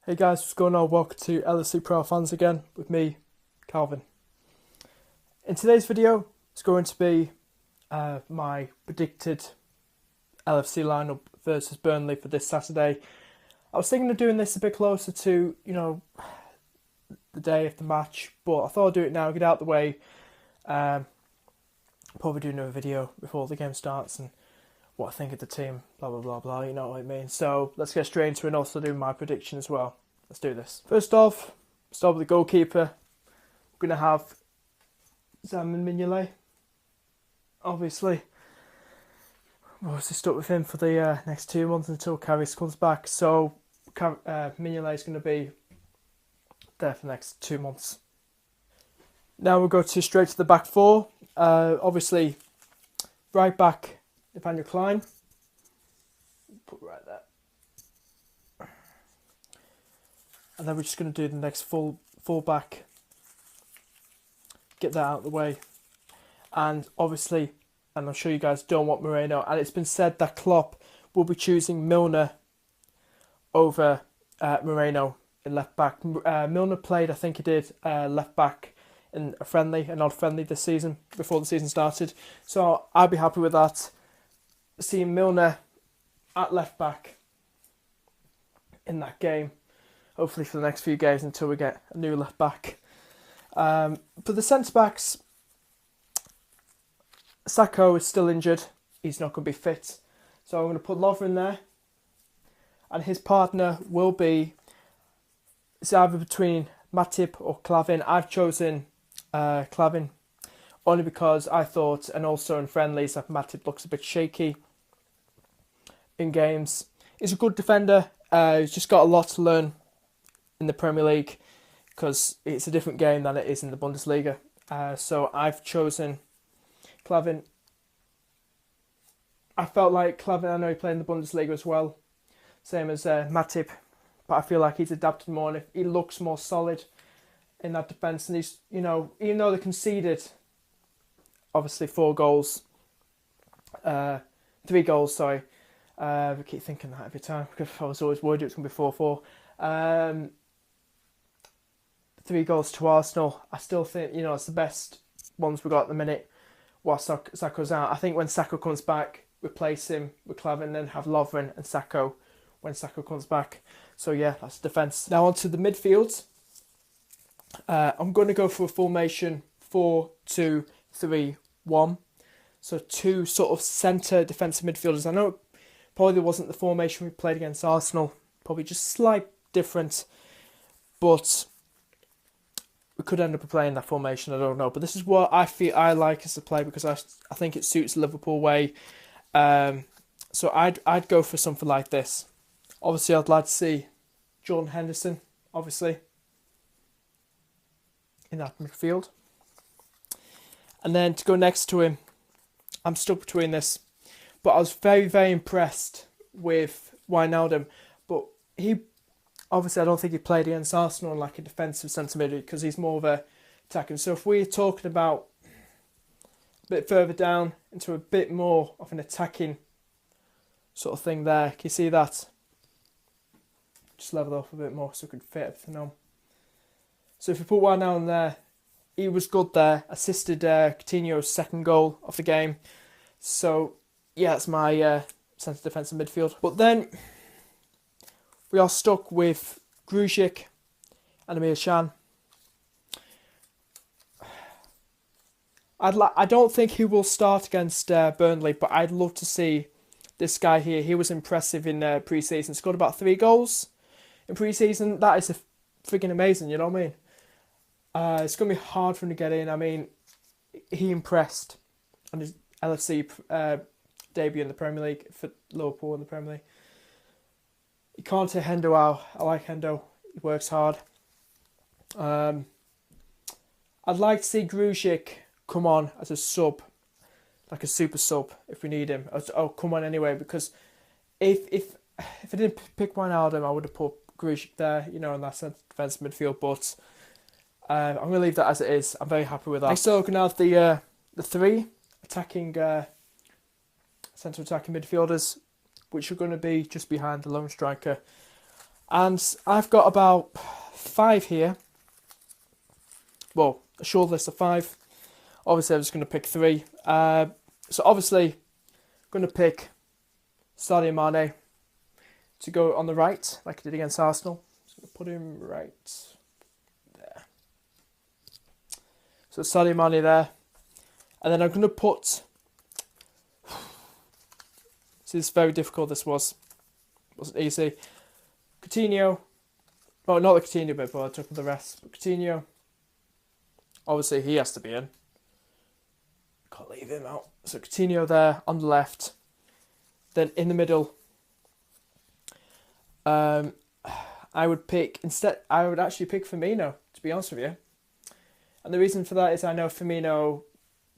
Hey guys, what's going on? Welcome to LFC Pro Fans again with me, Calvin. In today's video, it's going to be my predicted LFC lineup versus Burnley for this Saturday. I was thinking of doing this a bit closer to, the day of the match, but I thought I'd do it now, get out of the way. Probably do another video before the game starts and what I think of the team, blah, blah, blah, blah, you know what I mean. So let's get straight into it and also do my prediction as well. Let's do this. First off, start with the goalkeeper. We're going to have Mignolet, obviously. We'll obviously stuck with him for the next 2 months until Karius comes back. So Mignolet is going to be there for the next 2 months. Now we'll go straight to the back four. Obviously, right back, Nathaniel Klein. Put it right there. And then we're just going to do the next full back. Get that out of the way. And obviously, and I'm sure you guys don't want Moreno. And it's been said that Klopp will be choosing Milner over Moreno in left back. Milner played, I think he did, left back in an odd friendly this season, before the season started. So I'd be happy with that. Seeing Milner at left back in that game, hopefully for the next few games until we get a new left back. For the centre backs, Sakho is still injured. He's not going to be fit. So I'm going to put Lovren there. And his partner will be, it's either between Matip or Clavin. I've chosen Clavin only because I thought, and also in friendlies, that Matip looks a bit shaky in games. He's a good defender. He's just got a lot to learn in the Premier League because it's a different game than it is in the Bundesliga. So I've chosen Clavin. I felt like Clavin, I know he played in the Bundesliga as well, same as Matip, but I feel like he's adapted more and he looks more solid in that defence. And he's, even though they conceded, obviously 3 goals, sorry. I keep thinking that every time because I was always worried it was going to be 4-4. 3 goals to Arsenal. I still think, it's the best ones we got at the minute while Sakho's out. I think when Sakho comes back, replace him with Clavin, then have Lovren and Sakho when Sakho comes back. So yeah, that's defence. Now on to the midfield. I'm going to go for a formation 4-2-3-1. So 2 sort of centre defensive midfielders. I know it probably wasn't the formation we played against Arsenal. Probably just slight difference. But we could end up playing that formation, I don't know. But this is what I feel I like as a play because I think it suits the Liverpool way. So I'd go for something like this. Obviously, I'd like to see Jordan Henderson, obviously, in that midfield. And then to go next to him, I'm stuck between this. But I was very, very impressed with YNWA. But he, obviously, I don't think he played against Arsenal like a defensive centre mid because he's more of a attacking. So if we're talking about a bit further down into a bit more of an attacking sort of thing there, can you see that? Just level off a bit more so we could fit everything on. So if we put YNWA in there, he was good there. Assisted Coutinho's second goal of the game. So yeah, that's my centre defensive midfield. But then we are stuck with Grujic and Amir Can. I don't think he will start against Burnley, but I'd love to see this guy here. He was impressive in pre-season. Scored about 3 goals in pre-season. That is friggin' amazing, you know what I mean? It's going to be hard for him to get in. I mean, he impressed on his LFC debut in the Premier League for Liverpool in the Premier League. You can't take Hendo out. I like Hendo. He works hard. I'd like to see Grujic come on as a sub, like a super sub if we need him. Oh, come on anyway, because if I didn't pick Wijnaldum, I would have put Grujic there, in that centre defence midfield. But I'm going to leave that as it is. I'm very happy with that. Next, we're going to have the 3 attacking centre attacking midfielders, which are going to be just behind the lone striker. And I've got about 5 here. Well, a short list of 5. Obviously, I'm just going to pick 3. So obviously, I'm going to pick Sadio Mane to go on the right, like I did against Arsenal. So I'm going to put him right there. So Sadio Mane there. And then I'm going to put... This is very difficult, this wasn't easy. Coutinho. Oh, not the Coutinho bit, but I took the rest. But Coutinho. Obviously, he has to be in. Can't leave him out. So Coutinho there on the left. Then in the middle, I would actually pick Firmino, to be honest with you. And the reason for that is I know Firmino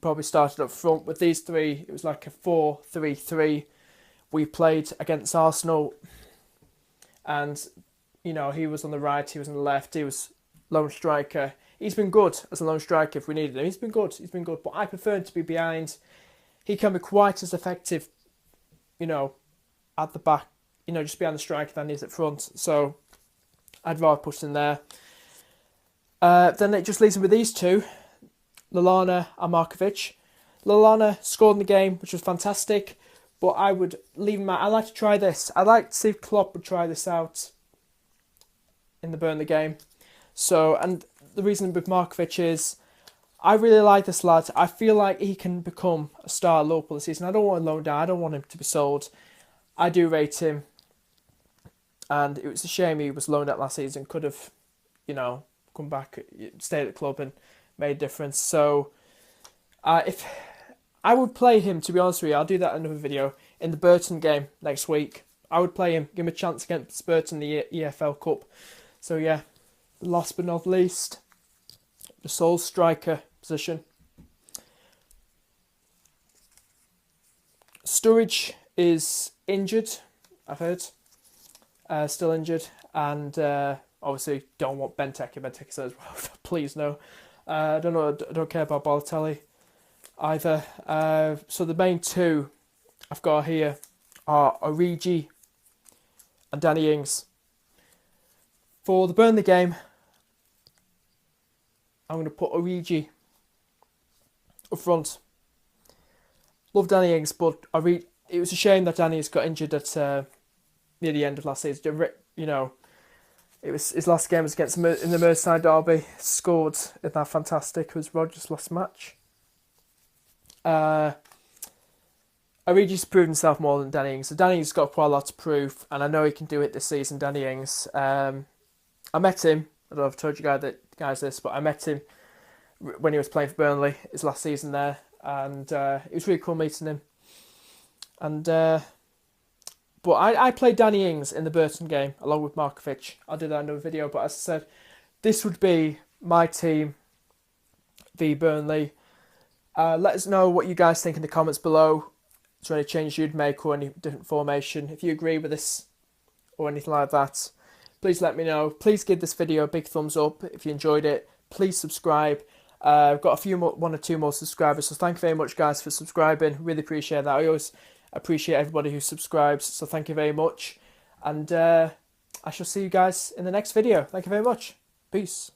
probably started up front with these 3. It was like a 4-3-3. We played against Arsenal, and you know, he was on the right, he was on the left, he was lone striker. He's been good as a lone striker if we needed him. He's been good. But I prefer him to be behind. He can be quite as effective, you know, at the back, you know, just behind the striker than he is at front. So I'd rather put him there. Then it just leaves him with these 2, Lallana and Markovic. Lallana scored in the game, which was fantastic. But I would leave him out. I'd like to try this. I'd like to see if Klopp would try this out in the Burnley game. So, and the reason with Markovic is I really like this lad. I feel like he can become a star at Liverpool this season. I don't want him loaned down. I don't want him to be sold. I do rate him. And it was a shame he was loaned out last season. Could have, you know, come back, stayed at the club and made a difference. So, if I would play him, to be honest with you, I'll do that in another video, in the Burton game next week. I would play him, give him a chance against Burton in the EFL Cup. So yeah, last but not least, the sole striker position. Sturridge is injured, I've heard. Still injured. And obviously don't want Benteke. Benteke says, well, please no. I don't care about Balotelli either. So the main 2 I've got here are Origi and Danny Ings. For the Burnley game, I'm going to put Origi up front. Love Danny Ings, but it was a shame that Danny Ings got injured at near the end of last season. You know, it was his last game was against in the Merseyside derby. Scored in that fantastic. It was Rodgers' last match. Origi's proven himself more than Danny Ings. So Danny Ings got quite a lot to prove, and I know he can do it this season, Danny Ings. I met him, I don't know if I've told you guys this, but I met him when he was playing for Burnley, his last season there, and it was really cool meeting him. And but I played Danny Ings in the Burton game, along with Markovic. I'll do that in another video, but as I said, this would be my team v Burnley. Let us know what you guys think in the comments below. Is there any changes you'd make or any different formation? If you agree with this or anything like that, please let me know. Please give this video a big thumbs up if you enjoyed it. Please subscribe. I've got one or two more subscribers, so thank you very much, guys, for subscribing. Really appreciate that. I always appreciate everybody who subscribes, so thank you very much. And I shall see you guys in the next video. Thank you very much. Peace.